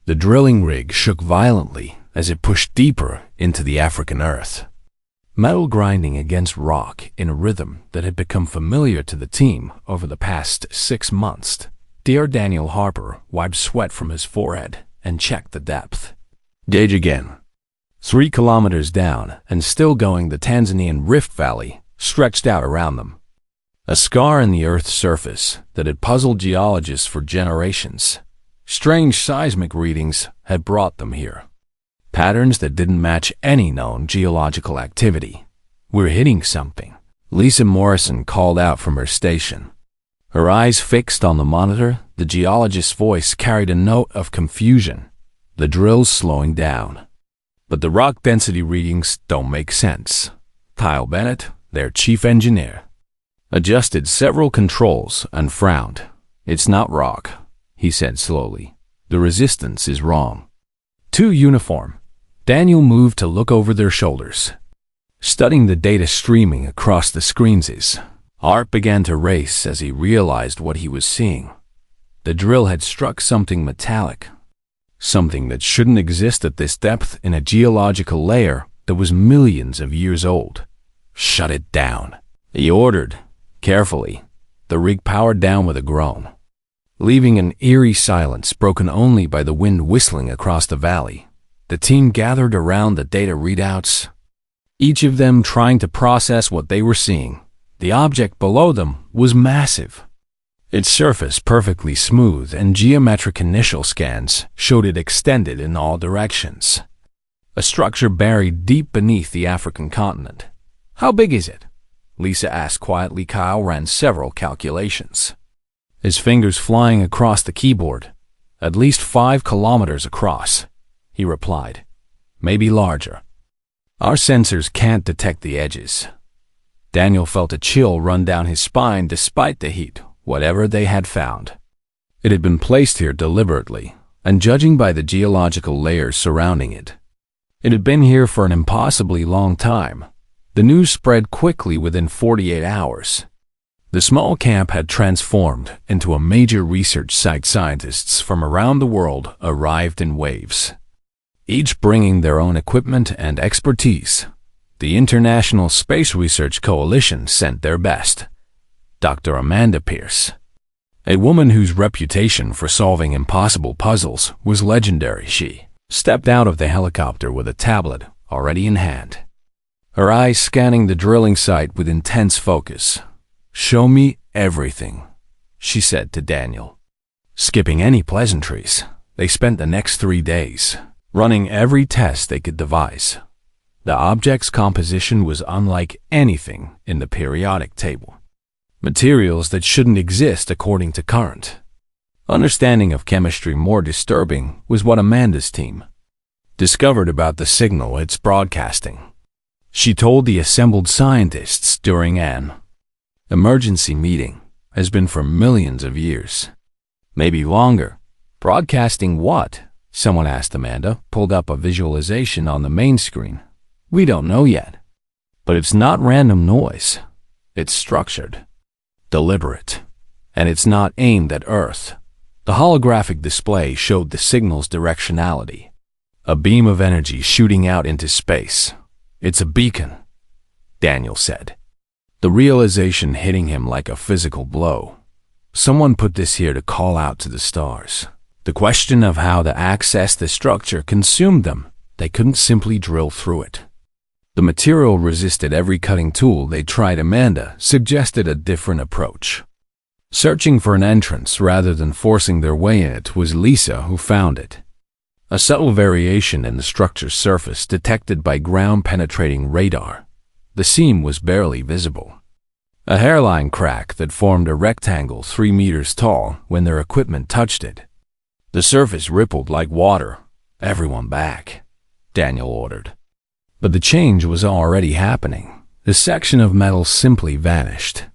The drilling rig shook violently as it pushed deeper into the African earth. Metal grinding against rock in a rhythm that had become familiar to the team over the past 6 months. Dear Daniel Harper wiped sweat from his forehead and checked the depth. Gauge again. 3 kilometers down and still going, the Tanzanian Rift Valley stretched out around them. A scar in the Earth's surface that had puzzled geologists for generations. Strange seismic readings had brought them here. Patterns that didn't match any known geological activity. "We're hitting something," Lisa Morrison called out from her station. Her eyes fixed on the monitor, the geologist's voice carried a note of confusion. "The drill's slowing down. But the rock density readings don't make sense." Kyle Bennett, their chief engineer, adjusted several controls and frowned. "It's not rock," he said slowly. "The resistance is wrong." Too uniform. Daniel moved to look over their shoulders. Studying the data streaming across the screens, his heart began to race as he realized what he was seeing. The drill had struck something metallic, something that shouldn't exist at this depth in a geological layer that was millions of years old. "Shut it down," he ordered, carefully. The rig powered down with a groan, leaving an eerie silence broken only by the wind whistling across the valley. The team gathered around the data readouts, each of them trying to process what they were seeing. The object below them was massive, its surface perfectly smooth, and geometric initial scans showed it extended in all directions. A structure buried deep beneath the African continent. "How big is it?" Lisa asked quietly. Kyle ran several calculations, his fingers flying across the keyboard. "At least 5 kilometers across," he replied. "Maybe larger. Our sensors can't detect the edges." Daniel felt a chill run down his spine despite the heat. Whatever they had found, it had been placed here deliberately, and judging by the geological layers surrounding it, it had been here for an impossibly long time. The news spread quickly within 48 hours. The small camp had transformed into a major research site. Scientists from around the world arrived in waves, each bringing their own equipment and expertise. The International Space Research Coalition sent their best. Dr. Amanda Pierce, a woman whose reputation for solving impossible puzzles was legendary. She stepped out of the helicopter with a tablet already in hand, her eyes scanning the drilling site with intense focus. "Show me everything," she said to Daniel. Skipping any pleasantries, they spent the next 3 days running every test they could devise. The object's composition was unlike anything in the periodic table. Materials that shouldn't exist according to current understanding of chemistry. More disturbing was what Amanda's team discovered about the signal it's broadcasting. She told the assembled scientists during an emergency meeting has been for millions of years, maybe longer. "Broadcasting what?" someone asked. Amanda pulled up a visualization on the main screen. "We don't know yet. But it's not random noise. It's structured, deliberate, and it's not aimed at Earth." The holographic display showed the signal's directionality, a beam of energy shooting out into space. "It's a beacon," Daniel said, the realization hitting him like a physical blow. Someone put this here to call out to the stars. The question of how to access the structure consumed them. They couldn't simply drill through it. The material resisted every cutting tool they tried. Amanda suggested a different approach, searching for an entrance rather than forcing their way in. It was Lisa who found it. A subtle variation in the structure's surface detected by ground-penetrating radar. The seam was barely visible, a hairline crack that formed a rectangle 3 meters tall when their equipment touched it. The surface rippled like water. "Everyone back," Daniel ordered. But the change was already happening. The section of metal simply vanished,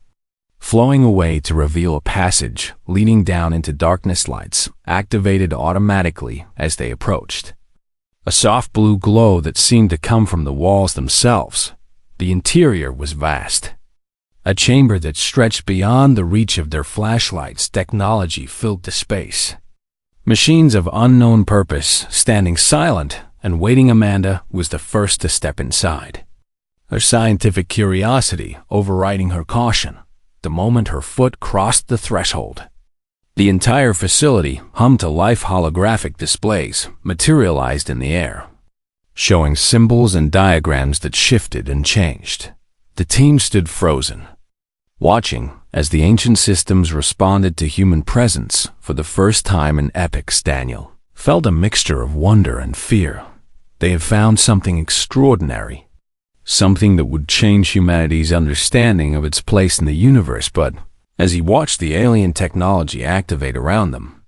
flowing away to reveal a passage leading down into darkness. Lights activated automatically as they approached, a soft blue glow that seemed to come from the walls themselves. The interior was vast, a chamber that stretched beyond the reach of their flashlights. Technology filled the space, Machines of unknown purpose, standing silent and waiting. Amanda was the first to step inside, her scientific curiosity overriding her caution the moment her foot crossed the threshold. The entire facility hummed to life. Holographic displays materialized in the air, showing symbols and diagrams that shifted and changed. The team stood frozen, watching as the ancient systems responded to human presence for the first time in epochs. Daniel felt a mixture of wonder and fear. They had found something extraordinary, something that would change humanity's understanding of its place in the universe. But as he watched the alien technology activate around them,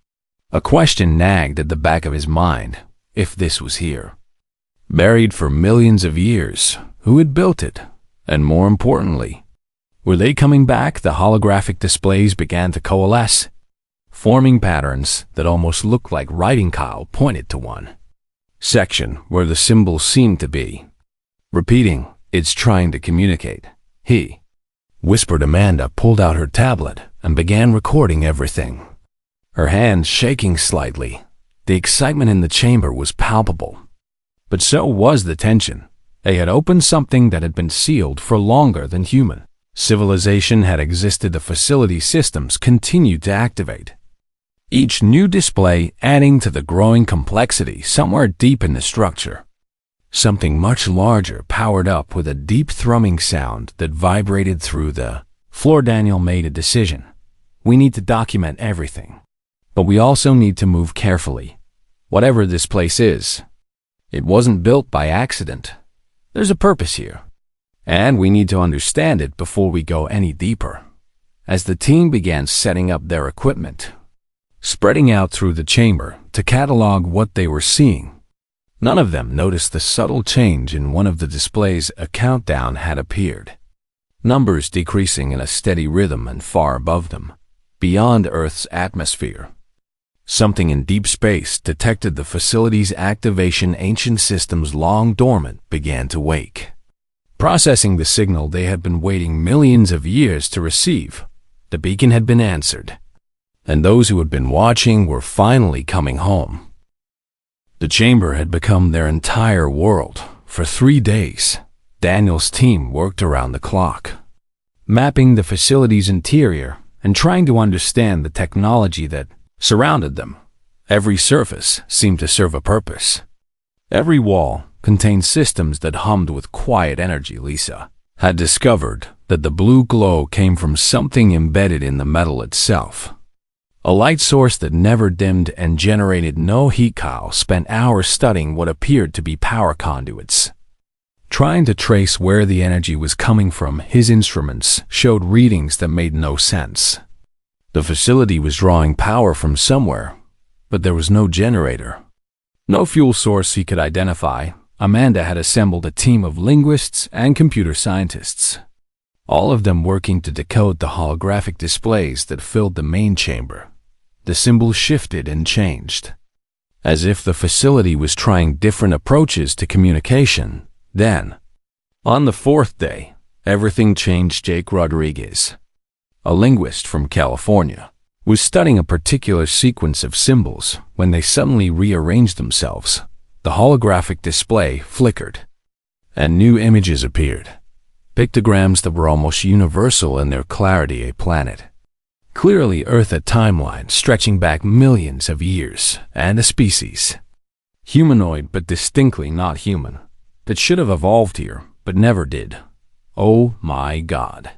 a question nagged at the back of his mind. If this was here, buried for millions of years, who had built it? And more importantly, were they coming back? The holographic displays began to coalesce, forming patterns that almost looked like writing. Kyle pointed to one section where the symbols seemed to be repeating. It's trying to communicate, he whispered. Amanda pulled out her tablet and began recording everything, her hands shaking slightly. The excitement in the chamber was palpable, but so was the tension. They had opened something that had been sealed for longer than human civilization had existed. The facility systems continued to activate, each new display adding to the growing complexity. Somewhere deep in the structure, something much larger powered up with a deep thrumming sound that vibrated through the floor. Daniel made a decision. We need to document everything, but we also need to move carefully. Whatever this place is, it wasn't built by accident. There's a purpose here, and we need to understand it before we go any deeper. As the team began setting up their equipment, spreading out through the chamber to catalog what they were seeing, none of them noticed the subtle change in one of the displays. A countdown had appeared, numbers decreasing in a steady rhythm, and far above them, beyond Earth's atmosphere, something in deep space detected the facility's activation. Ancient systems long dormant began to wake, processing the signal they had been waiting millions of years to receive. The beacon had been answered, and those who had been watching were finally coming home. The chamber had become their entire world. For 3 days, Daniel's team worked around the clock, mapping the facility's interior and trying to understand the technology that surrounded them. Every surface seemed to serve a purpose. Every wall contained systems that hummed with quiet energy. Lisa had discovered that the blue glow came from something embedded in the metal itself, a light source that never dimmed and generated no heat. Kyle spent hours studying what appeared to be power conduits, trying to trace where the energy was coming from. His instruments showed readings that made no sense. The facility was drawing power from somewhere, but there was no generator, no fuel source he could identify. Amanda had assembled a team of linguists and computer scientists, all of them working to decode the holographic displays that filled the main chamber. The symbols shifted and changed, as if the facility was trying different approaches to communication. Then, on the 4th day, everything changed. Jake Rodriguez, a linguist from California, was studying a particular sequence of symbols when they suddenly rearranged themselves. The holographic display flickered, and new images appeared, pictograms that were almost universal in their clarity. A planet, clearly Earth, a timeline stretching back millions of years, and a species, humanoid but distinctly not human, that should have evolved here but never did. Oh my God,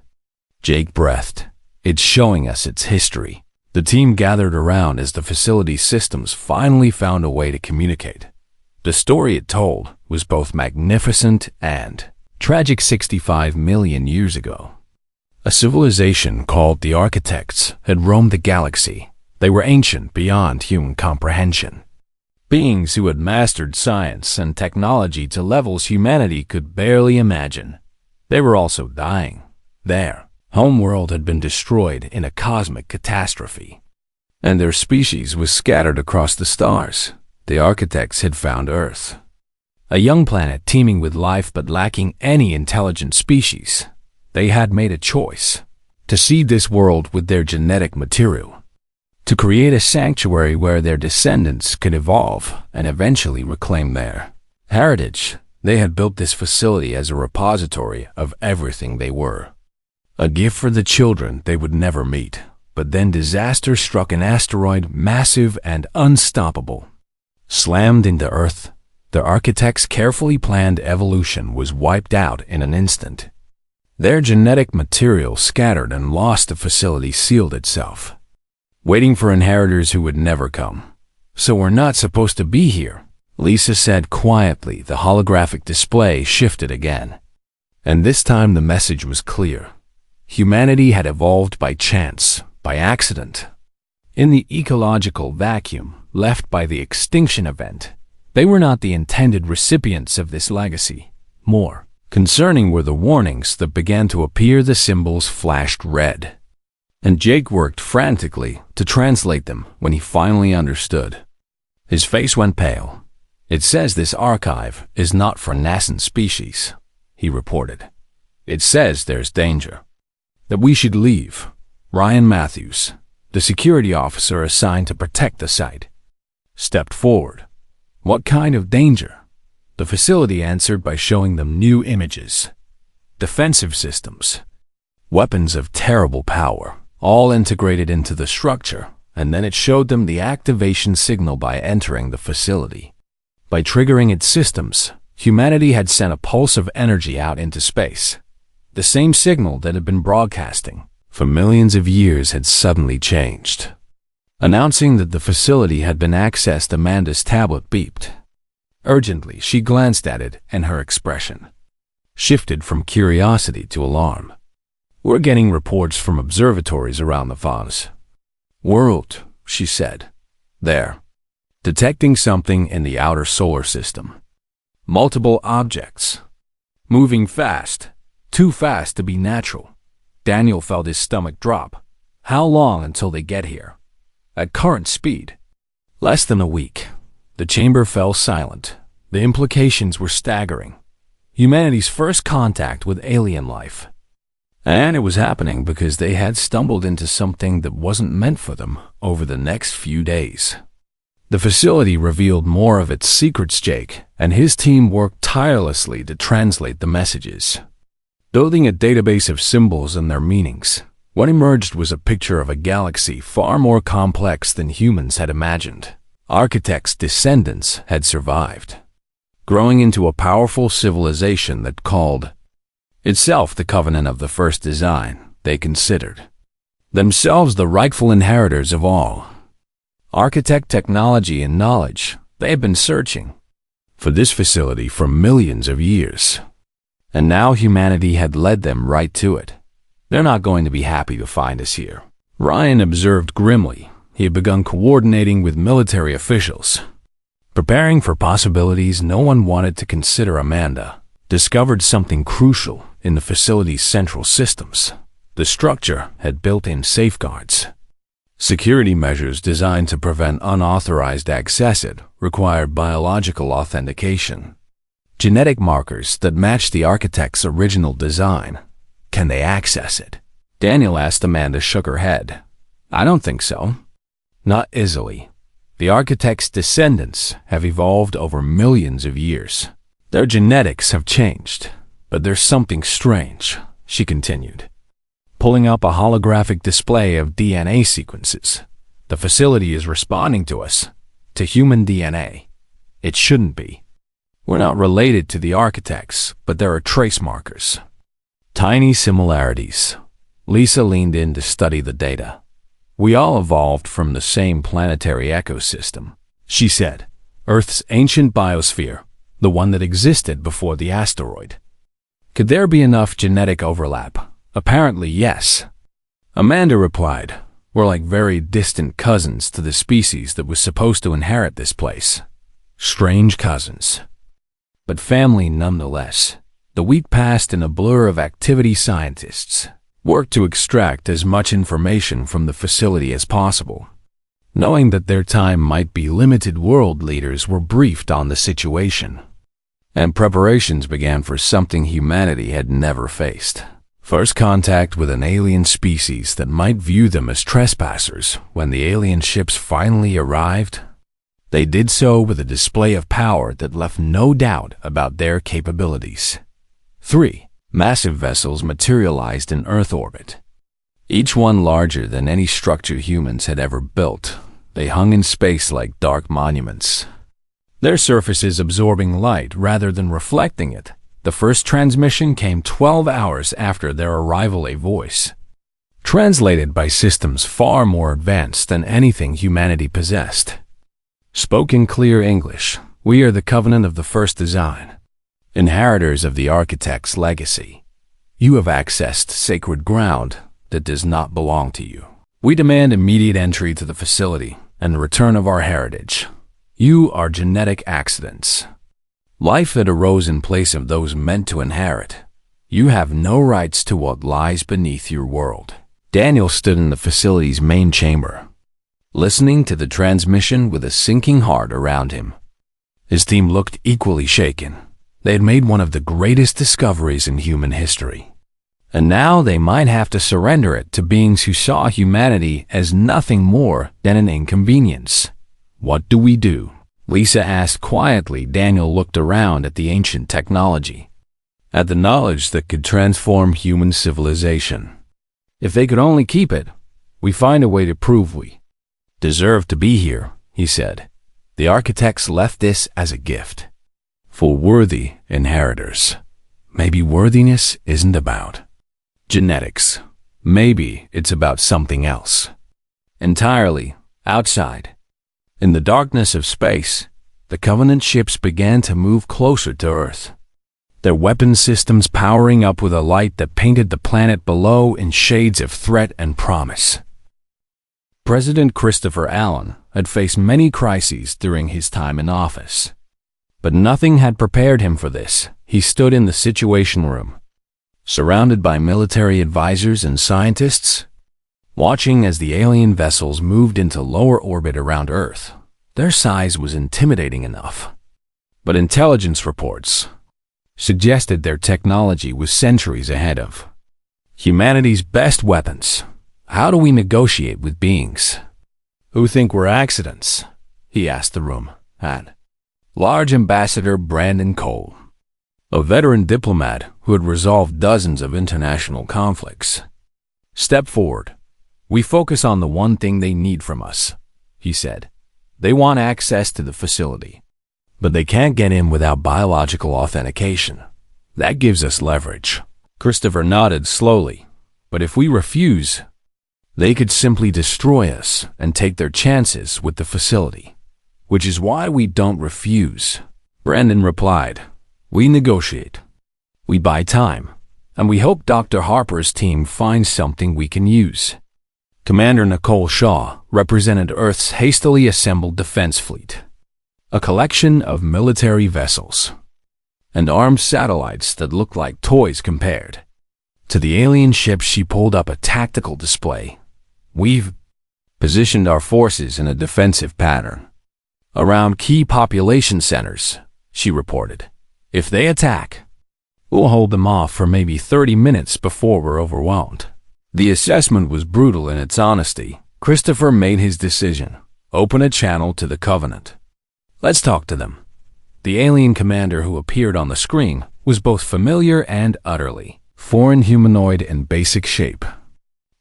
Jake breathed. It's showing us its history. The team gathered around as the facility systems finally found a way to communicate. The story it told was both magnificent and tragic. 65 million years ago, a civilization called the Architects had roamed the galaxy. They were ancient beyond human comprehension, beings who had mastered science and technology to levels humanity could barely imagine. They were also dying. Their homeworld had been destroyed in a cosmic catastrophe, and their species was scattered across the stars. The Architects had found Earth, a young planet teeming with life but lacking any intelligent species. They had made a choice to seed this world with their genetic material, to create a sanctuary where their descendants could evolve and eventually reclaim their heritage. They had built this facility as a repository of everything they were. A gift for the children they would never meet. But then disaster struck. An asteroid, massive and unstoppable, slammed into Earth. The architects' carefully planned evolution was wiped out in an instant. Their genetic material scattered and lost. The facility sealed itself, waiting for inheritors who would never come. So we're not supposed to be here, Lisa said quietly. The holographic display shifted again. And this time the message was clear. Humanity had evolved by chance, by accident. In the ecological vacuum left by the extinction event, they were not the intended recipients of this legacy. More concerning were the warnings that began to appear. The symbols flashed red, and Jake worked frantically to translate them. When he finally understood, his face went pale. "It says this archive is not for nascent species," he reported. "It says there's danger, that we should leave." Ryan Matthews, the security officer assigned to protect the site, stepped forward. "What kind of danger?" The facility answered by showing them new images. Defensive systems, weapons of terrible power, all integrated into the structure, and then it showed them the activation signal by entering the facility. By triggering its systems, humanity had sent a pulse of energy out into space. The same signal that had been broadcasting for millions of years had suddenly changed, announcing that the facility had been accessed. Amanda's tablet beeped. Urgently, she glanced at it, and her expression shifted from curiosity to alarm. "We're getting reports from observatories around the Fons world," she said. "They're detecting something in the outer solar system. Multiple objects, moving fast, too fast to be natural." Daniel felt his stomach drop. "How long until they get here?" "At current speed, less than a week." The chamber fell silent. The implications were staggering. Humanity's first contact with alien life. And it was happening because they had stumbled into something that wasn't meant for them over the next few days. The facility revealed more of its secrets. Jake and his team worked tirelessly to translate the messages, building a database of symbols and their meanings. What emerged was a picture of a galaxy far more complex than humans had imagined. Architects' descendants had survived, growing into a powerful civilization that called itself the Covenant of the First Design. They considered themselves the rightful inheritors of all architect technology and knowledge. They had been searching for this facility for millions of years, and now humanity had led them right to it. "They're not going to be happy to find us here," Ryan observed grimly. He had begun coordinating with military officials, preparing for possibilities no one wanted to consider. Amanda discovered something crucial in the facility's central systems. The structure had built-in safeguards, security measures designed to prevent unauthorized access. It required biological authentication, genetic markers that matched the architect's original design. "Can they access it?" Daniel asked. Amanda shook her head. "I don't think so. Not easily. The architect's descendants have evolved over millions of years. Their genetics have changed, but there's something strange," she continued, pulling up a holographic display of DNA sequences. "The facility is responding to us, to human DNA. It shouldn't be. We're not related to the architects, but there are trace markers. Tiny similarities." Lisa leaned in to study the data. "We all evolved from the same planetary ecosystem," she said. "Earth's ancient biosphere, the one that existed before the asteroid. Could there be enough genetic overlap?" "Apparently, yes," Amanda replied. "We're like very distant cousins to the species that was supposed to inherit this place. Strange cousins, but family nonetheless." The week passed in a blur of activity. Scientists worked to extract as much information from the facility as possible. Knowing that their time might be limited, world leaders were briefed on the situation, and preparations began for something humanity had never faced. First contact with an alien species that might view them as trespassers when the alien ships finally arrived. They did so with a display of power that left no doubt about their capabilities. 3. Massive vessels materialized in Earth orbit. Each one larger than any structure humans had ever built. They hung in space like dark monuments, their surfaces absorbing light rather than reflecting it. The first transmission came 12 hours after their arrival, a voice, translated by systems far more advanced than anything humanity possessed, spoke in clear English. We are the Covenant of the First Design, inheritors of the Architect's legacy. You have accessed sacred ground that does not belong to you. We demand immediate entry to the facility and the return of our heritage. You are genetic accidents, life that arose in place of those meant to inherit. You have no rights to what lies beneath your world. Daniel stood in the facility's main chamber, listening to the transmission with a sinking heart around him. His team looked equally shaken. They had made one of the greatest discoveries in human history, and now they might have to surrender it to beings who saw humanity as nothing more than an inconvenience. What do we do? Lisa asked quietly. Daniel looked around at the ancient technology, at the knowledge that could transform human civilization. If they could only keep it, we find a way to prove we deserve to be here, he said. The architects left this as a gift for worthy inheritors. Maybe worthiness isn't about genetics. Maybe it's about something else, entirely outside. In the darkness of space, the Covenant ships began to move closer to Earth, their weapon systems powering up with a light that painted the planet below in shades of threat and promise. President Christopher Allen had faced many crises during his time in office, but nothing had prepared him for this. He stood in the Situation Room, surrounded by military advisors and scientists, watching as the alien vessels moved into lower orbit around Earth. Their size was intimidating enough, but intelligence reports suggested their technology was centuries ahead of humanity's best weapons. How do we negotiate with beings who think we're accidents? He asked the room at large. Ambassador Brandon Cole, a veteran diplomat who had resolved dozens of international conflicts, stepped forward. We focus on the one thing they need from us, he said. They want access to the facility, but they can't get in without biological authentication. That gives us leverage. Christopher nodded slowly. But if we refuse, they could simply destroy us and take their chances with the facility, which is why we don't refuse. Brandon replied, we negotiate. We buy time, and we hope Dr. Harper's team finds something we can use. Commander Nicole Shaw represented Earth's hastily assembled defense fleet, a collection of military vessels and armed satellites that looked like toys compared to the alien ships. She pulled up a tactical display. We've positioned our forces in a defensive pattern around key population centers, she reported. If they attack, we'll hold them off for maybe 30 minutes before we're overwhelmed. The assessment was brutal in its honesty. Christopher made his decision. Open a channel to the Covenant. Let's talk to them. The alien commander who appeared on the screen was both familiar and utterly foreign, humanoid in basic shape,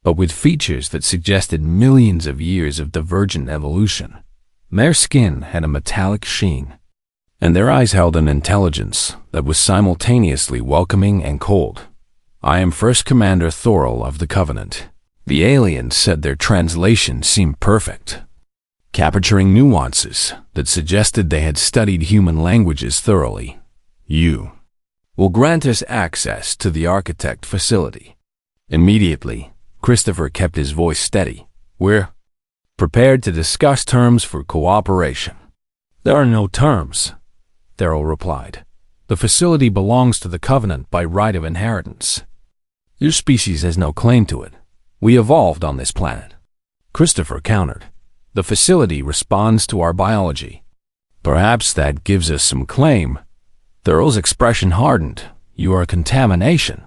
but with features that suggested millions of years of divergent evolution. Their skin had a metallic sheen, and their eyes held an intelligence that was simultaneously welcoming and cold. I am First Commander Thorol of the Covenant. The aliens said their translation seemed perfect, capturing nuances that suggested they had studied human languages thoroughly. You will grant us access to the Architect facility. Immediately, Christopher kept his voice steady. We're prepared to discuss terms for cooperation. There are no terms, Thorol replied. The facility belongs to the Covenant by right of inheritance. Your species has no claim to it. We evolved on this planet. Christopher countered. The facility responds to our biology. Perhaps that gives us some claim. Thorol's expression hardened. You are a contamination.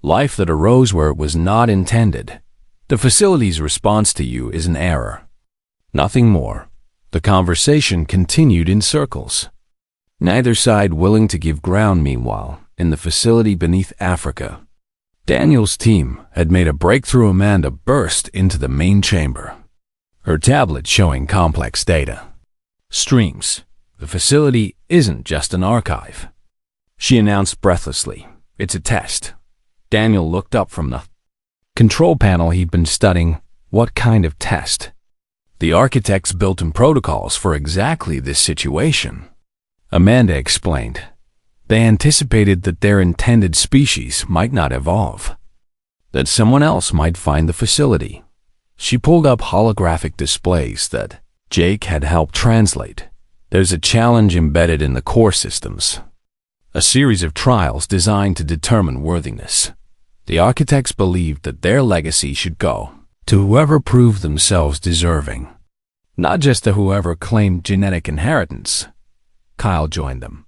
Life that arose where it was not intended. The facility's response to you is an error. Nothing more. The conversation continued in circles. Neither side willing to give ground. Meanwhile, in the facility beneath Africa, Daniel's team had made a breakthrough. Amanda burst into the main chamber, her tablet showing complex data streams. The facility isn't just an archive, she announced breathlessly. It's a test. Daniel looked up from the control panel he'd been studying. What kind of test? The architects built in protocols for exactly this situation, Amanda explained. They anticipated that their intended species might not evolve, that someone else might find the facility. She pulled up holographic displays that Jake had helped translate. There's a challenge embedded in the core systems, a series of trials designed to determine worthiness. The architects believed that their legacy should go to whoever proved themselves deserving, not just to whoever claimed genetic inheritance. Kyle joined them,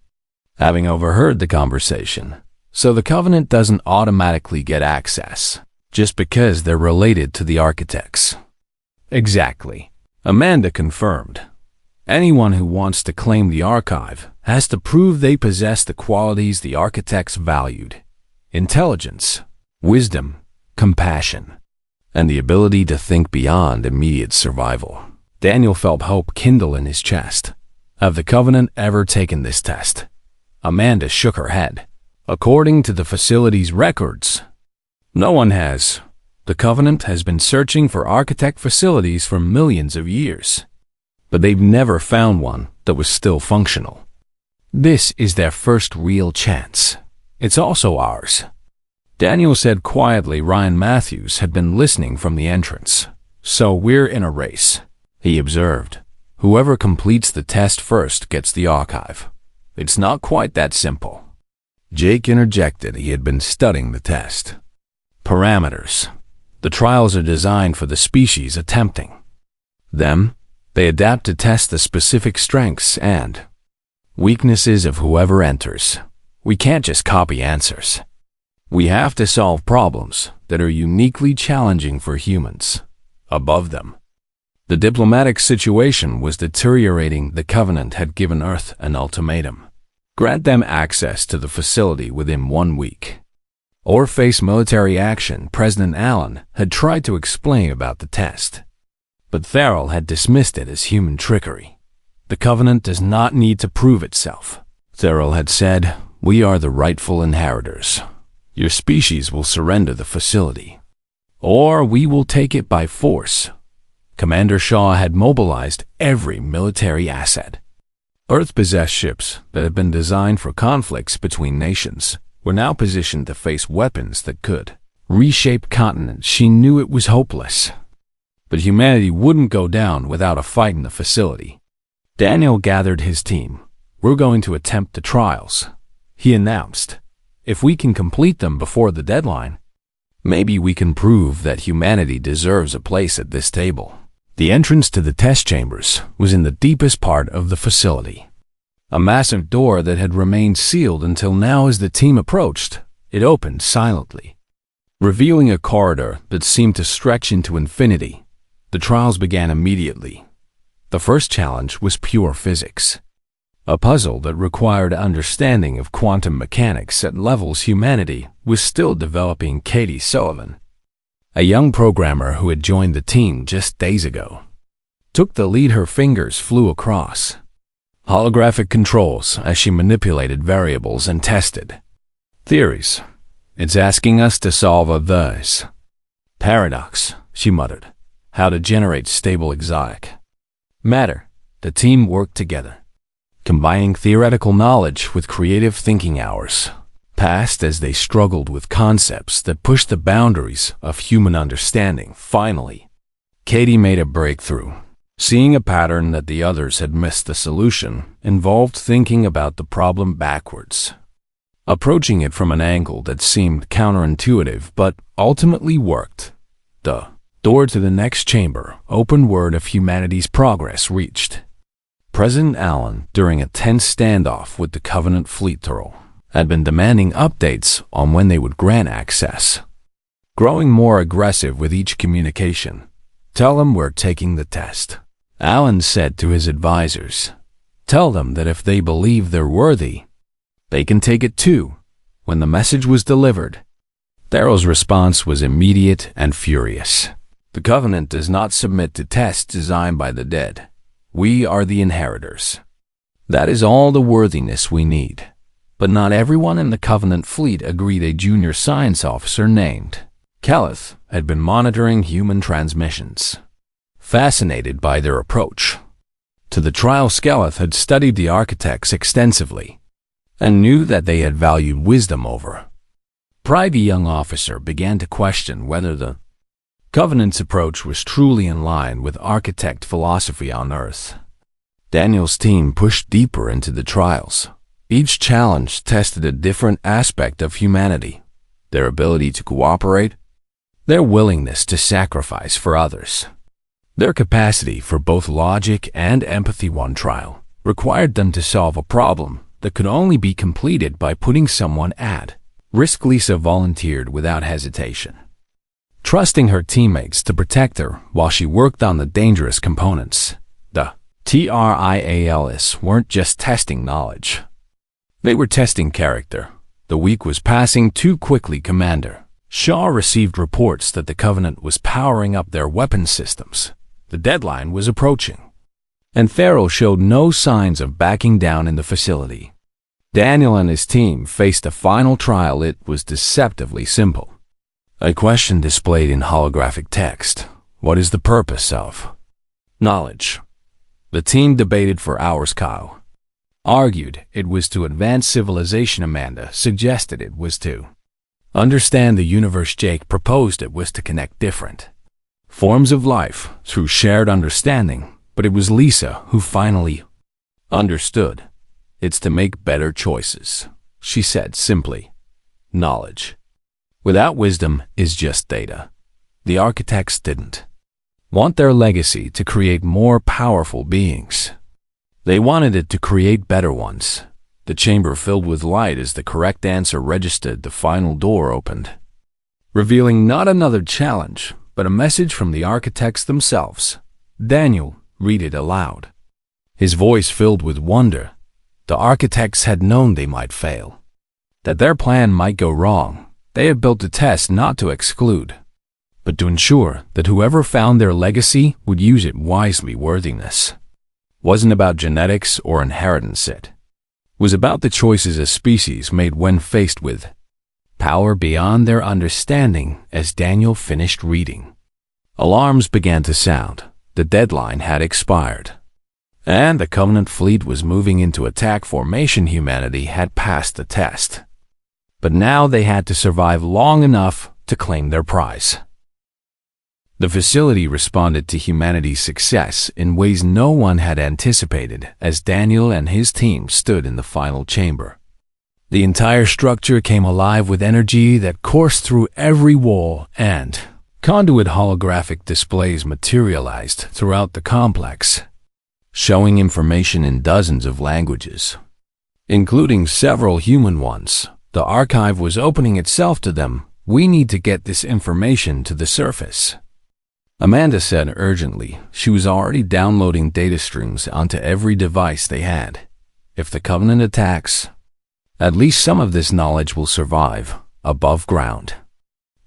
having overheard the conversation, so the Covenant doesn't automatically get access just because they're related to the architects. Exactly, Amanda confirmed. Anyone who wants to claim the archive has to prove they possess the qualities the architects valued: intelligence, wisdom, compassion, and the ability to think beyond immediate survival. Daniel felt hope kindle in his chest. Have the Covenant ever taken this test? Amanda shook her head. According to the facility's records, no one has. The Covenant has been searching for architect facilities for millions of years, but they've never found one that was still functional. This is their first real chance. It's also ours, Daniel said quietly. Ryan Matthews had been listening from the entrance. So we're in a race, he observed. Whoever completes the test first gets the archive. It's not quite that simple. Jake interjected. He had been studying the test parameters. The trials are designed for the species attempting them. They adapt to test the specific strengths and weaknesses of whoever enters. We can't just copy answers. We have to solve problems that are uniquely challenging for humans above them. The diplomatic situation was deteriorating. The Covenant had given Earth an ultimatum: grant them access to the facility within 1 week, or face military action. President Allen had tried to explain about the test, but Farrell had dismissed it as human trickery. The Covenant does not need to prove itself, Farrell had said. We are the rightful inheritors. Your species will surrender the facility, or we will take it by force. Commander Shaw had mobilized every military asset. Earth-possessed ships that had been designed for conflicts between nations were now positioned to face weapons that could reshape continents. She knew it was hopeless, but humanity wouldn't go down without a fight in the facility. Daniel gathered his team. We're going to attempt the trials, he announced. If we can complete them before the deadline, maybe we can prove that humanity deserves a place at this table. The entrance to the test chambers was in the deepest part of the facility, a massive door that had remained sealed until now. As the team approached, it opened silently, revealing a corridor that seemed to stretch into infinity. The trials began immediately. The first challenge was pure physics, a puzzle that required understanding of quantum mechanics at levels humanity was still developing. Katie Sullivan, a young programmer who had joined the team just days ago, took the lead. Her fingers flew across holographic controls as she manipulated variables and tested theories. It's asking us to solve a thus paradox, she muttered. How to generate stable exotic matter. The team worked together, combining theoretical knowledge with creative thinking. Hours passed as they struggled with concepts that pushed the boundaries of human understanding. Finally, Katie made a breakthrough. Seeing a pattern that the others had missed, the solution involved thinking about the problem backwards, approaching it from an angle that seemed counterintuitive but ultimately worked. The door to the next chamber opened. Word of humanity's progress reached President Allen during a tense standoff with the Covenant fleet. had been demanding updates on when they would grant access. Growing more aggressive with each communication. "Tell them we're taking the test," Alan said to his advisors. "Tell them that if they believe they're worthy, they can take it too." When the message was delivered, Daryl's response was immediate and furious. "The Covenant does not submit to tests designed by the dead. We are the inheritors. That is all the worthiness we need." But not everyone in the Covenant fleet agreed. A junior science officer named Kelleth had been monitoring human transmissions, fascinated by their approach to the trial. Kelleth had studied the architects extensively and knew that they had valued wisdom over pride. The young officer began to question whether the Covenant's approach was truly in line with architect philosophy on Earth. Daniel's team pushed deeper into the trials. Each challenge tested a different aspect of humanity: their ability to cooperate, their willingness to sacrifice for others, their capacity for both logic and empathy. One trial required them to solve a problem that could only be completed by putting someone at risk. Lisa volunteered without hesitation, trusting her teammates to protect her while she worked on the dangerous components. The trials weren't just testing knowledge. They were testing character. The week was passing too quickly. Commander Shaw received reports that the Covenant was powering up their weapon systems. The deadline was approaching, and Farrell showed no signs of backing down in the facility. Daniel and his team faced a final trial. It was deceptively simple. A question displayed in holographic text: "What is the purpose of knowledge?" The team debated for hours. Kyle argued it was to advance civilization. Amanda suggested it was to understand the universe. Jake proposed it was to connect different forms of life through shared understanding. But it was Lisa who finally understood. "It's to make better choices," she said simply. "Knowledge without wisdom is just data." The architects didn't want their legacy to create more powerful beings. They wanted it to create better ones. The chamber filled with light as the correct answer registered. The final door opened, revealing not another challenge, but a message from the architects themselves. Daniel read it aloud, his voice filled with wonder. The architects had known they might fail, that their plan might go wrong. They had built a test not to exclude, but to ensure that whoever found their legacy would use it wisely. Worthiness wasn't about genetics or inheritance. It was about the choices a species made when faced with power beyond their understanding. As Daniel finished reading, alarms began to sound. The deadline had expired, and the Covenant fleet was moving into attack formation. Humanity had passed the test, but now they had to survive long enough to claim their prize. The facility responded to humanity's success in ways no one had anticipated as Daniel and his team stood in the final chamber. The entire structure came alive with energy that coursed through every wall, and conduit holographic displays materialized throughout the complex, showing information in dozens of languages, including several human ones. The archive was opening itself to them. "We need to get this information to the surface," Amanda said urgently. She was already downloading data streams onto every device they had. "If the Covenant attacks, at least some of this knowledge will survive above ground."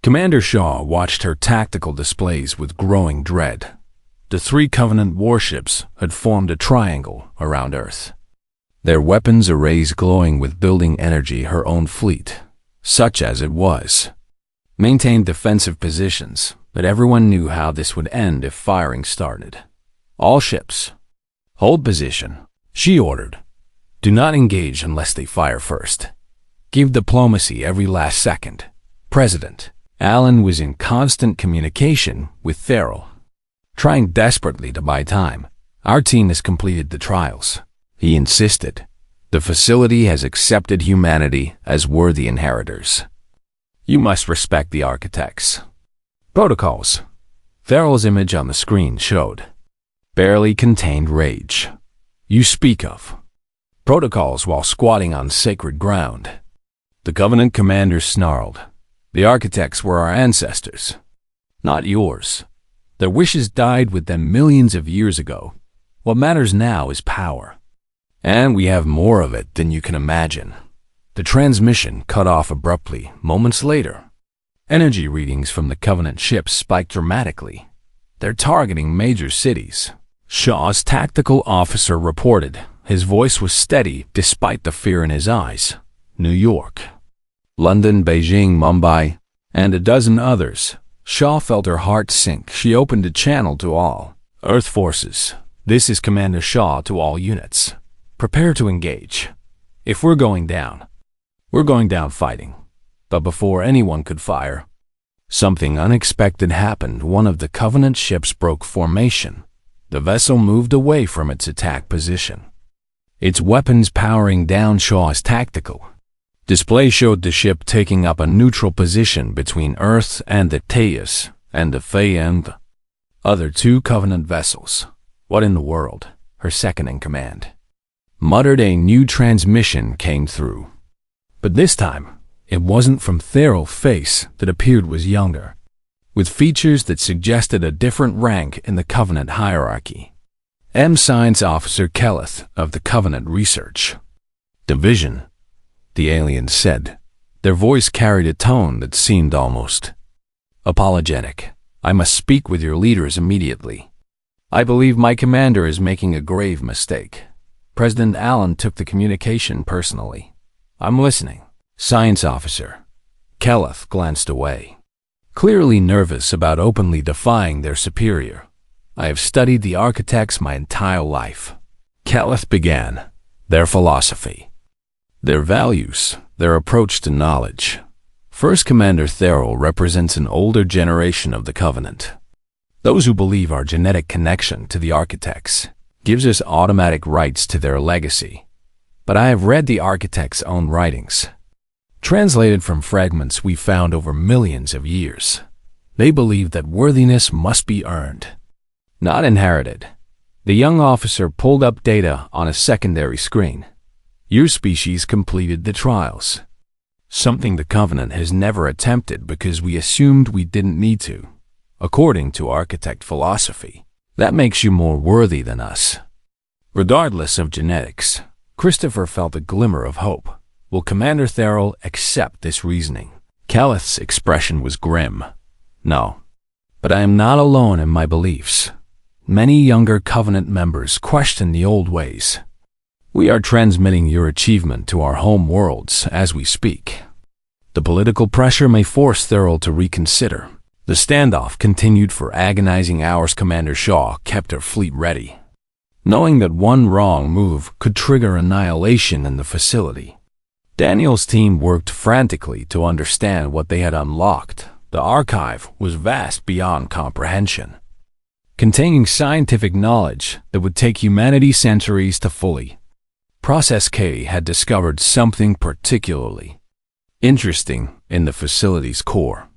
Commander Shaw watched her tactical displays with growing dread. The 3 Covenant warships had formed a triangle around Earth, their weapons arrays glowing with building energy. Her own fleet, such as it was, maintained defensive positions, but everyone knew how this would end if firing started. "All ships, hold position," she ordered. "Do not engage unless they fire first. Give diplomacy every last second." President Allen was in constant communication with Farrell, trying desperately to buy time. "Our team has completed the trials," he insisted. "The facility has accepted humanity as worthy inheritors. You must respect the architects' protocols." Farrell's image on the screen showed barely contained rage. "You speak of protocols while squatting on sacred ground." The Covenant commander snarled. The architects were our ancestors, not yours. Their wishes died with them millions of years ago. What matters now is power. And we have more of it than you can imagine. The transmission cut off abruptly moments later. Energy readings from the Covenant ships spiked dramatically. They're targeting major cities. Shaw's tactical officer reported. His voice was steady despite the fear in his eyes. New York, London, Beijing, Mumbai, and a dozen others. Shaw felt her heart sink. She opened a channel to all. Earth forces. This is Commander Shaw to all units. Prepare to engage. If we're going down fighting. But before anyone could fire, something unexpected happened. One of the Covenant ships broke formation. The vessel moved away from its attack position. Its weapons powering down. Shaw's tactical display showed the ship taking up a neutral position between Earth and the Tejas and the Fae and the other two Covenant vessels. What in the world? Her second-in-command muttered. A new transmission came through. But this time, it wasn't from Theral. Face that appeared was younger, with features that suggested a different rank in the Covenant hierarchy. Science Officer Kelleth of the Covenant Research Division, the alien said. Their voice carried a tone that seemed almost apologetic. I must speak with your leaders immediately. I believe my commander is making a grave mistake. President Allen took the communication personally. I'm listening. Science Officer Kelleth glanced away, clearly nervous about openly defying their superior. I have studied the architects my entire life. Kelleth began. Their philosophy, their values, their approach to knowledge. First Commander Theral represents an older generation of the Covenant. Those who believe our genetic connection to the architects gives us automatic rights to their legacy. But I have read the architects' own writings, translated from fragments we found over millions of years. They believe that worthiness must be earned, not inherited. The young officer pulled up data on a secondary screen. Your species completed the trials, something the Covenant has never attempted because we assumed we didn't need to. According to architect philosophy, that makes you more worthy than us. Regardless of genetics, Christopher felt a glimmer of hope. Will Commander Theral accept this reasoning? Kelleth's expression was grim. No. But I am not alone in my beliefs. Many younger Covenant members question the old ways. We are transmitting your achievement to our home worlds as we speak. The political pressure may force Theral to reconsider. The standoff continued for agonizing hours. Commander Shaw kept her fleet ready, knowing that one wrong move could trigger annihilation in the facility. Daniel's team worked frantically to understand what they had unlocked. The archive was vast beyond comprehension, containing scientific knowledge that would take humanity centuries to fully process. K had discovered something particularly interesting in the facility's core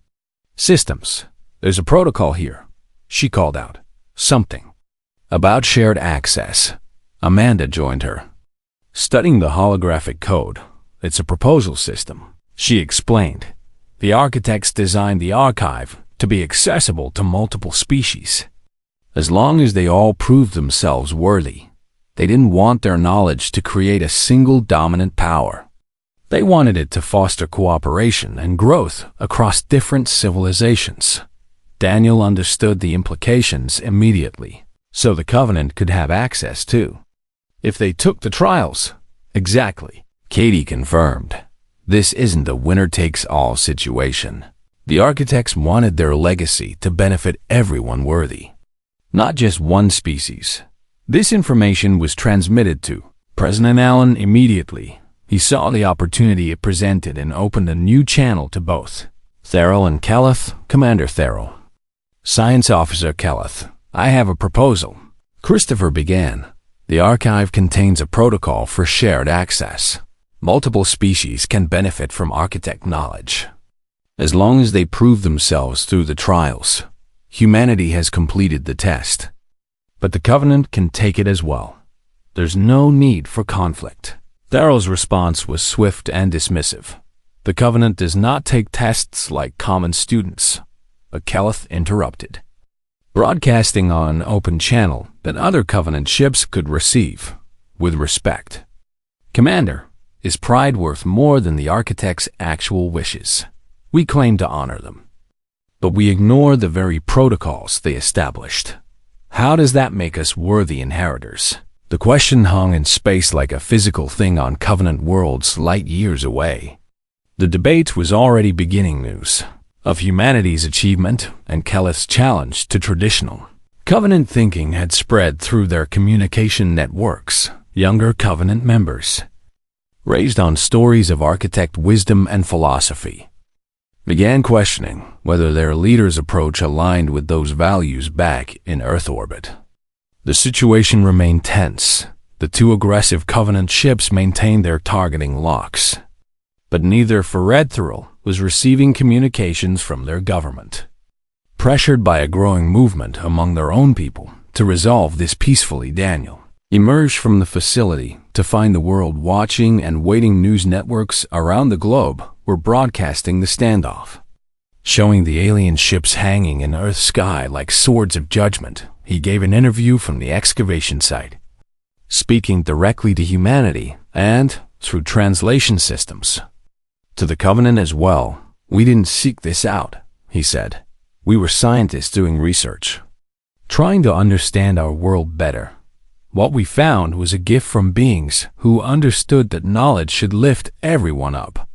systems. There's a protocol here, she called out. Something about shared access. Amanda joined her, studying the holographic code. It's a proposal system, she explained. The architects designed the archive to be accessible to multiple species, as long as they all proved themselves worthy. They didn't want their knowledge to create a single dominant power. They wanted it to foster cooperation and growth across different civilizations. Daniel understood the implications immediately, so the Covenant could have access too, if they took the trials. Exactly. Katie confirmed. This isn't a winner-takes-all situation. The architects wanted their legacy to benefit everyone worthy, not just one species. This information was transmitted to President Allen immediately. He saw the opportunity it presented and opened a new channel to both Theral and Kelleth. Commander Theral. Science Officer Kelleth, I have a proposal. Christopher began. The archive contains a protocol for shared access. Multiple species can benefit from architect knowledge, as long as they prove themselves through the trials. Humanity has completed the test, but the Covenant can take it as well. There's no need for conflict. Theral's response was swift and dismissive. The Covenant does not take tests like common students, Keleth interrupted. Broadcasting on an open channel that other Covenant ships could receive, with respect. Commander, is pride worth more than the Architect's actual wishes? We claim to honor them, but we ignore the very protocols they established. How does that make us worthy inheritors? The question hung in space like a physical thing on Covenant worlds light years away. The debate was already beginning news of humanity's achievement and Keleth's challenge to traditional Covenant thinking had spread through their communication networks. Younger Covenant members, raised on stories of architect wisdom and philosophy, began questioning whether their leader's approach aligned with those values back in Earth orbit. The situation remained tense. The two aggressive Covenant ships maintained their targeting locks, but neither Ferethriel was receiving communications from their government. Pressured by a growing movement among their own people to resolve this peacefully, Daniel emerged from the facility to find the world watching and waiting. News networks around the globe were broadcasting the standoff, showing the alien ships hanging in Earth's sky like swords of judgment. He gave an interview from the excavation site, speaking directly to humanity and, through translation systems, to the Covenant as well. We didn't seek this out, he said. We were scientists doing research, trying to understand our world better. What we found was a gift from beings who understood that knowledge should lift everyone up,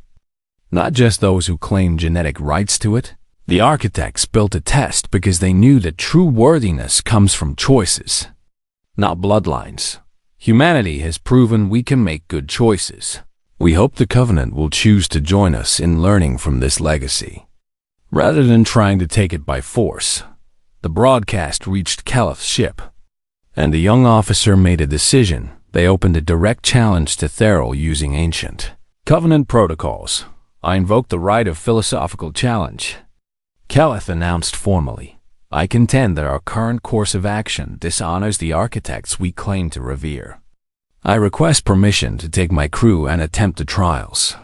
not just those who claim genetic rights to it. The architects built a test because they knew that true worthiness comes from choices, not bloodlines. Humanity has proven we can make good choices. We hope the Covenant will choose to join us in learning from this legacy, rather than trying to take it by force. The broadcast reached Keleth's ship, and the young officer made a decision. They opened a direct challenge to Therrell using ancient Covenant protocols. I invoke the right of philosophical challenge, Keleth announced formally. I contend that our current course of action dishonors the architects we claim to revere. I request permission to take my crew and attempt the trials,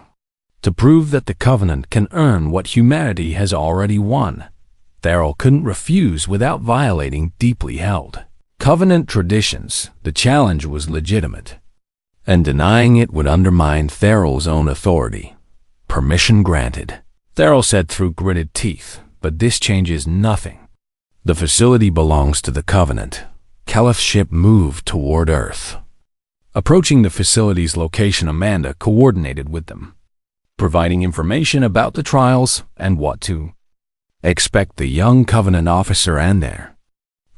to prove that the Covenant can earn what humanity has already won. Therrell couldn't refuse without violating deeply held Covenant traditions. The challenge was legitimate, and denying it would undermine Therrell's own authority. Permission granted, Therrell said through gritted teeth, but this changes nothing. The facility belongs to the Covenant. Keleth's ship moved toward Earth. Approaching the facility's location, Amanda coordinated with them, providing information about the trials and what to expect. The young Covenant officer and their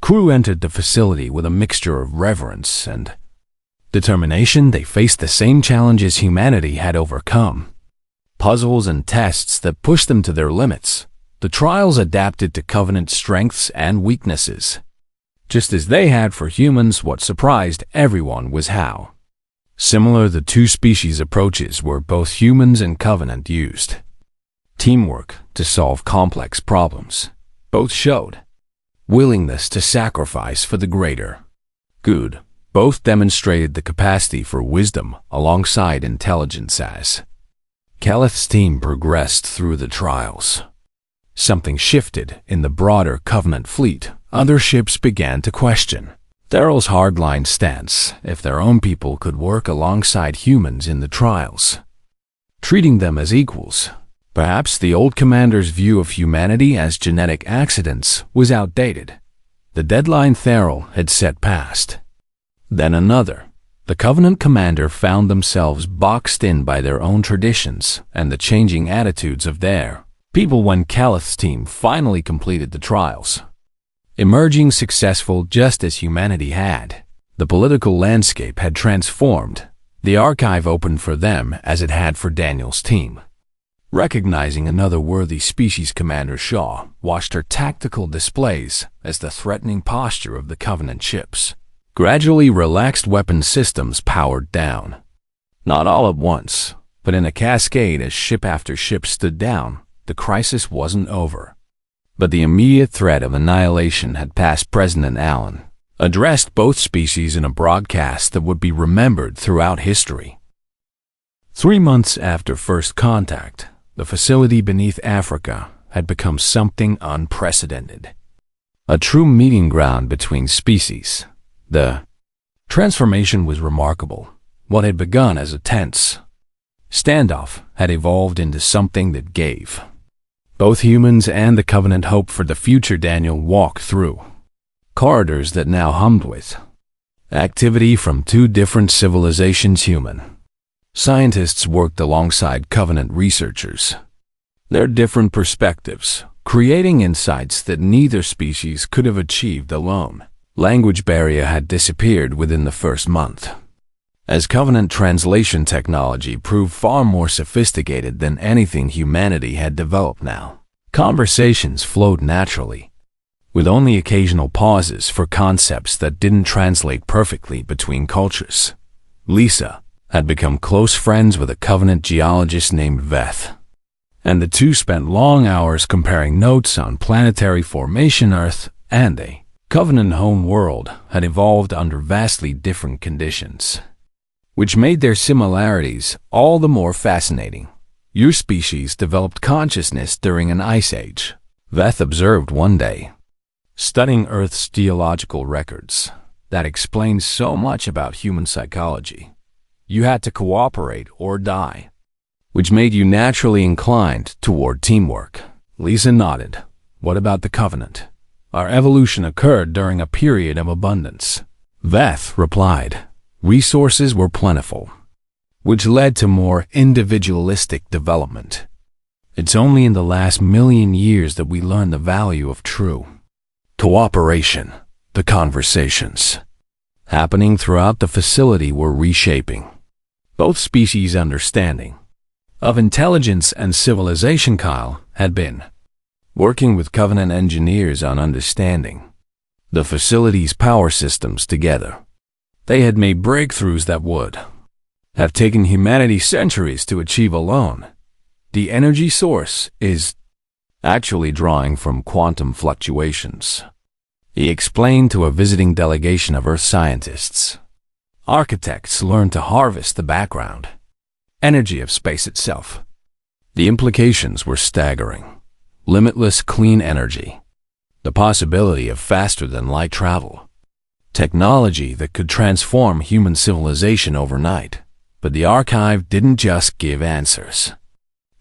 crew entered the facility with a mixture of reverence and determination. They faced the same challenges humanity had overcome, puzzles and tests that pushed them to their limits. The trials adapted to Covenant strengths and weaknesses, just as they had for humans. What surprised everyone was how similar the two species' approaches were. Both humans and Covenant used teamwork to solve complex problems. Both showed willingness to sacrifice for the greater good. Both demonstrated the capacity for wisdom alongside intelligence. As Keleth's team progressed through the trials, something shifted in the broader Covenant fleet. Other ships began to question Therrell's hardline stance. If their own people could work alongside humans in the trials, treating them as equals, perhaps the old commander's view of humanity as genetic accidents was outdated. The deadline Therrell had set passed. Then another. The Covenant commander found themselves boxed in by their own traditions and the changing attitudes of their people. When Keleth's team finally completed the trials, emerging successful just as humanity had, the political landscape had transformed. The archive opened for them as it had for Daniel's team. Recognizing another worthy species, Commander Shaw watched her tactical displays as the threatening posture of the Covenant ships gradually relaxed. Weapon systems powered down, not all at once, but in a cascade as ship after ship stood down. The crisis wasn't over, but the immediate threat of annihilation had passed. President Allen addressed both species in a broadcast that would be remembered throughout history. 3 months after first contact, the facility beneath Africa had become something unprecedented. A true meeting ground between species. The transformation was remarkable. What had begun as a tense standoff had evolved into something that gave both humans and the Covenant hope for the future. Daniel walked through corridors that now hummed with activity from two different civilizations. Human scientists worked alongside Covenant researchers, their different perspectives, creating insights that neither species could have achieved alone. Language barrier had disappeared within the first month, as Covenant translation technology proved far more sophisticated than anything humanity had developed now. Conversations flowed naturally, with only occasional pauses for concepts that didn't translate perfectly between cultures. Lisa had become close friends with a Covenant geologist named Veth, and the two spent long hours comparing notes on planetary formation. Earth and a Covenant home world had evolved under vastly different conditions, which made their similarities all the more fascinating. Your species developed consciousness during an ice age, Veth observed one day, studying Earth's geological records. That explains so much about human psychology. You had to cooperate or die, which made you naturally inclined toward teamwork. Lisa nodded. What about the Covenant? Our evolution occurred during a period of abundance, Veth replied. Resources were plentiful, which led to more individualistic development. It's only in the last million years that we learned the value of true cooperation. The conversations happening throughout the facility were reshaping both species' understanding of intelligence and civilization. Kyle had been working with Covenant engineers on understanding the facility's power systems together. They had made breakthroughs that would have taken humanity centuries to achieve alone. The energy source is actually drawing from quantum fluctuations, he explained to a visiting delegation of Earth scientists. Architects learned to harvest the background energy of space itself. The implications were staggering. Limitless clean energy, the possibility of faster-than-light travel, technology that could transform human civilization overnight. But the archive didn't just give answers.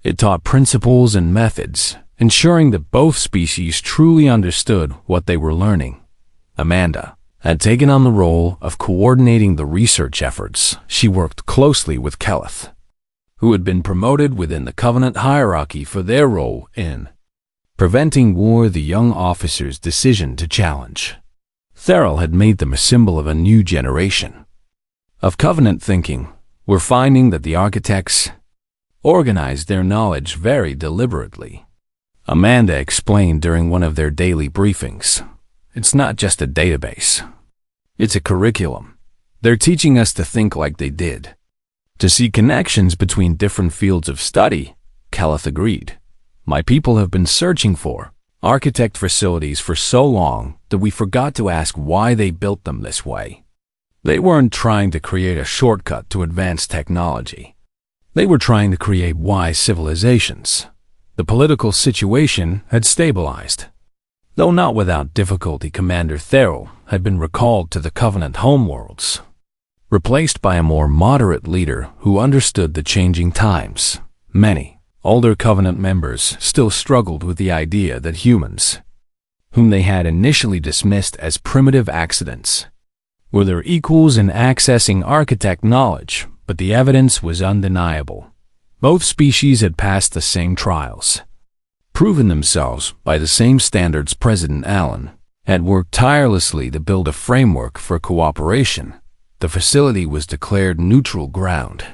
It taught principles and methods, ensuring that both species truly understood what they were learning. Amanda had taken on the role of coordinating the research efforts. She worked closely with Kelleth, who had been promoted within the Covenant hierarchy for their role in preventing war. The young officer's decision to challenge Theral had made them a symbol of a new generation of Covenant thinking. We're finding that the architects organized their knowledge very deliberately, Amanda explained during one of their daily briefings. It's not just a database. It's a curriculum. They're teaching us to think like they did, to see connections between different fields of study, Kelleth agreed. My people have been searching for architect facilities for so long that we forgot to ask why they built them this way. They weren't trying to create a shortcut to advanced technology. They were trying to create wise civilizations. The political situation had stabilized, though not without difficulty. Commander Theral had been recalled to the Covenant homeworlds, replaced by a more moderate leader who understood the changing times. Many older Covenant members still struggled with the idea that humans, whom they had initially dismissed as primitive accidents, were their equals in accessing architect knowledge, but the evidence was undeniable. Both species had passed the same trials, proven themselves by the same standards. President Allen had worked tirelessly to build a framework for cooperation. The facility was declared neutral ground,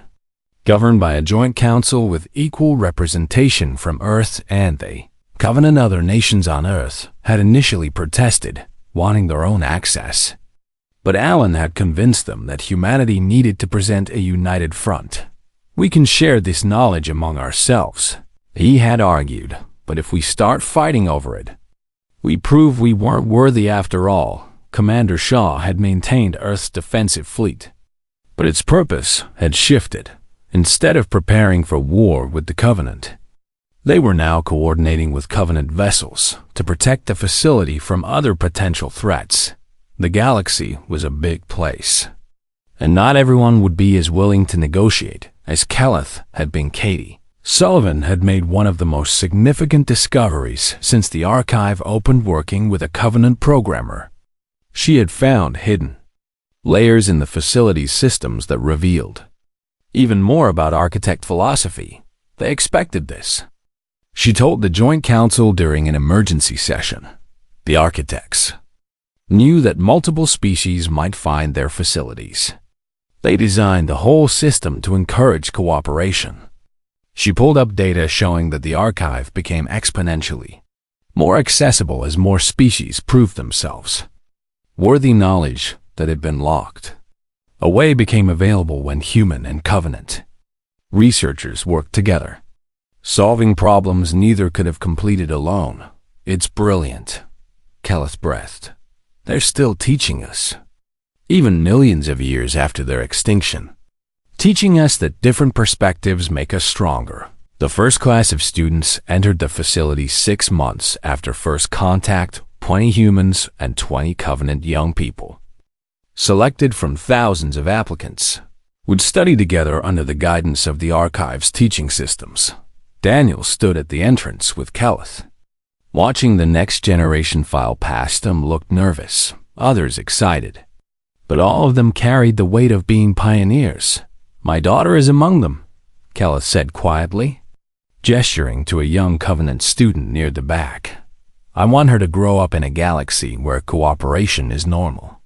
governed by a joint council with equal representation from Earth and the Covenant. Other nations on Earth had initially protested, wanting their own access, but Allen had convinced them that humanity needed to present a united front. We can share this knowledge among ourselves, he had argued, but if we start fighting over it, we prove we weren't worthy after all. Commander Shaw had maintained Earth's defensive fleet, but its purpose had shifted. Instead of preparing for war with the Covenant, They were now coordinating with Covenant vessels to protect the facility from other potential threats. The galaxy was a big place, and not everyone would be as willing to negotiate as Kelleth had been. Katie Sullivan had made one of the most significant discoveries since the archive opened working with a Covenant programmer. She had found hidden layers in the facility's systems that revealed even more about architect philosophy. They expected this. She told the Joint Council during an emergency session. The architects knew that multiple species might find their facilities. They designed the whole system to encourage cooperation. She pulled up data showing that the archive became exponentially more accessible as more species proved themselves worthy. Knowledge that had been locked away became available when human and Covenant researchers worked together, solving problems neither could have completed alone. It's brilliant, Kelleth breathed. They're still teaching us, even millions of years after their extinction, teaching us that different perspectives make us stronger. The first class of students entered the facility 6 months after first contact. 20 humans and 20 Covenant young people, selected from thousands of applicants, would study together under the guidance of the archive's teaching systems. Daniel stood at the entrance with Kelleth, watching the next generation file past him. Looked nervous, others excited, but all of them carried the weight of being pioneers. My daughter is among them, Kelleth said quietly, gesturing to a young Covenant student near the back. I want her to grow up in a galaxy where cooperation is normal,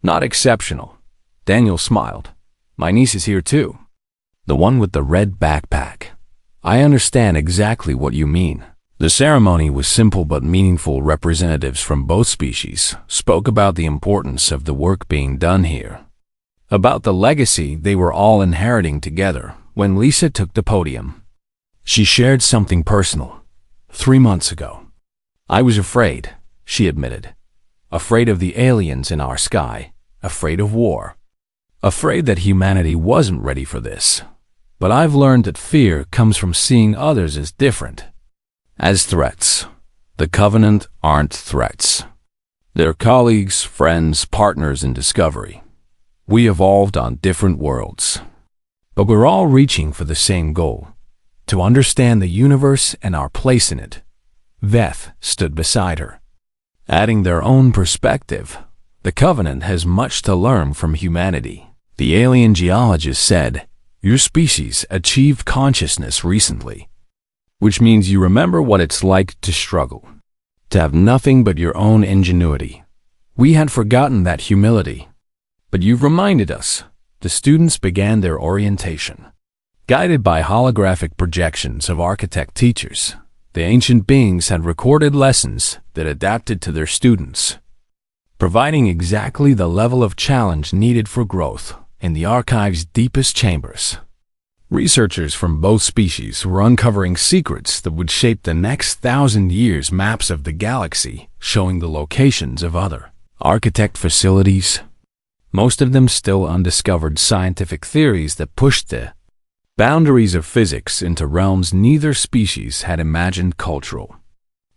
not exceptional. Daniel smiled. My niece is here too, the one with the red backpack. I understand exactly what you mean. The ceremony was simple but meaningful. Representatives from both species spoke about the importance of the work being done here, about the legacy they were all inheriting together. When Lisa took the podium, she shared something personal. 3 months ago, I was afraid, she admitted. Afraid of the aliens in our sky, afraid of war, afraid that humanity wasn't ready for this. But I've learned that fear comes from seeing others as different, as threats. The Covenant aren't threats. They're colleagues, friends, partners in discovery. We evolved on different worlds, but we're all reaching for the same goal: to understand the universe and our place in it. Veth stood beside her, adding their own perspective. The Covenant has much to learn from humanity. The alien geologist said, your species achieved consciousness recently, which means you remember what it's like to struggle, to have nothing but your own ingenuity. We had forgotten that humility, but you've reminded us. The students began their orientation, guided by holographic projections of architect teachers. The ancient beings had recorded lessons that adapted to their students, providing exactly the level of challenge needed for growth in the archive's deepest chambers. Researchers from both species were uncovering secrets that would shape the next 1,000 years. Maps of the galaxy showing the locations of other architect facilities, most of them still undiscovered scientific theories that pushed the boundaries of physics into realms neither species had imagined. Cultural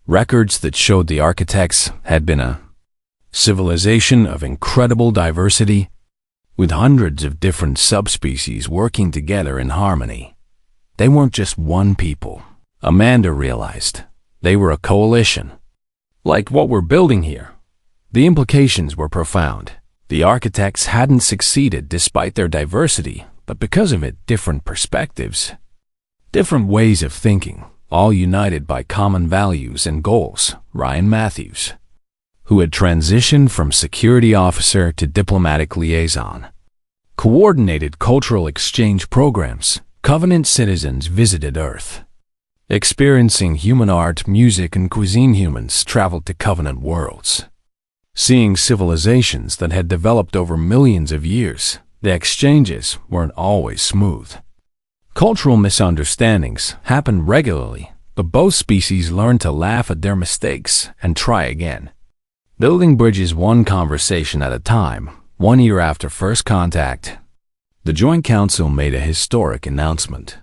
records that showed the architects had been a civilization of incredible diversity, with hundreds of different subspecies working together in harmony. They weren't just one people. Amanda realized they were a coalition, like what we're building here. The implications were profound. The architects hadn't succeeded despite their diversity, but because of it, different perspectives, different ways of thinking, all united by common values and goals. Ryan Matthews, who had transitioned from security officer to diplomatic liaison, coordinated cultural exchange programs. Covenant citizens visited Earth, experiencing human art, music, and cuisine. Humans traveled to Covenant worlds, seeing civilizations that had developed over millions of years. The exchanges weren't always smooth. Cultural misunderstandings happened regularly, but both species learned to laugh at their mistakes and try again, building bridges one conversation at a time. 1 year after first contact, the Joint Council made a historic announcement.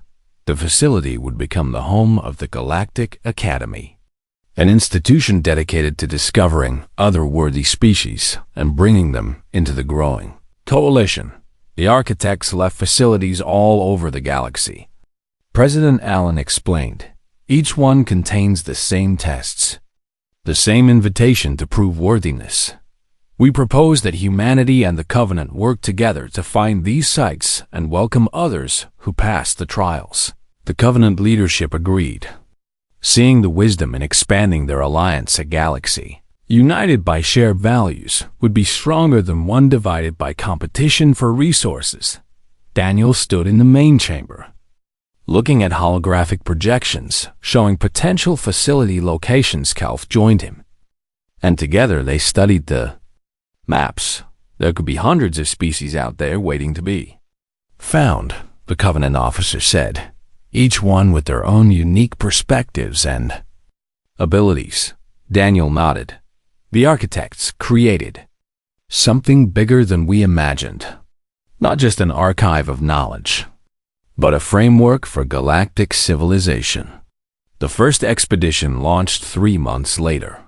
the facility would become the home of the Galactic Academy, an institution dedicated to discovering other-worthy species and bringing them into the growing coalition. The architects left facilities all over the galaxy. President Allen explained, each one contains the same tests, the same invitation to prove worthiness. We propose that humanity and the Covenant work together to find these sites and welcome others who pass the trials. The Covenant leadership agreed, seeing the wisdom in expanding their alliance. A galaxy united by shared values would be stronger than one divided by competition for resources. Daniel stood in the main chamber, looking at holographic projections showing potential facility locations. Calf joined him, and together they studied the maps. There could be hundreds of species out there waiting to be found, the Covenant officer said, each one with their own unique perspectives and abilities. Daniel nodded. The architects created something bigger than we imagined. Not just an archive of knowledge, but a framework for galactic civilization. The first expedition launched 3 months later.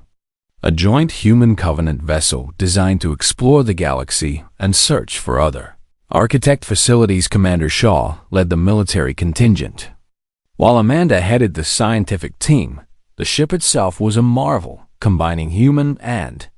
A joint human Covenant vessel designed to explore the galaxy and search for other architect facilities. Commander Shaw led the military contingent, while Amanda headed the scientific team. The ship itself was a marvel, combining human and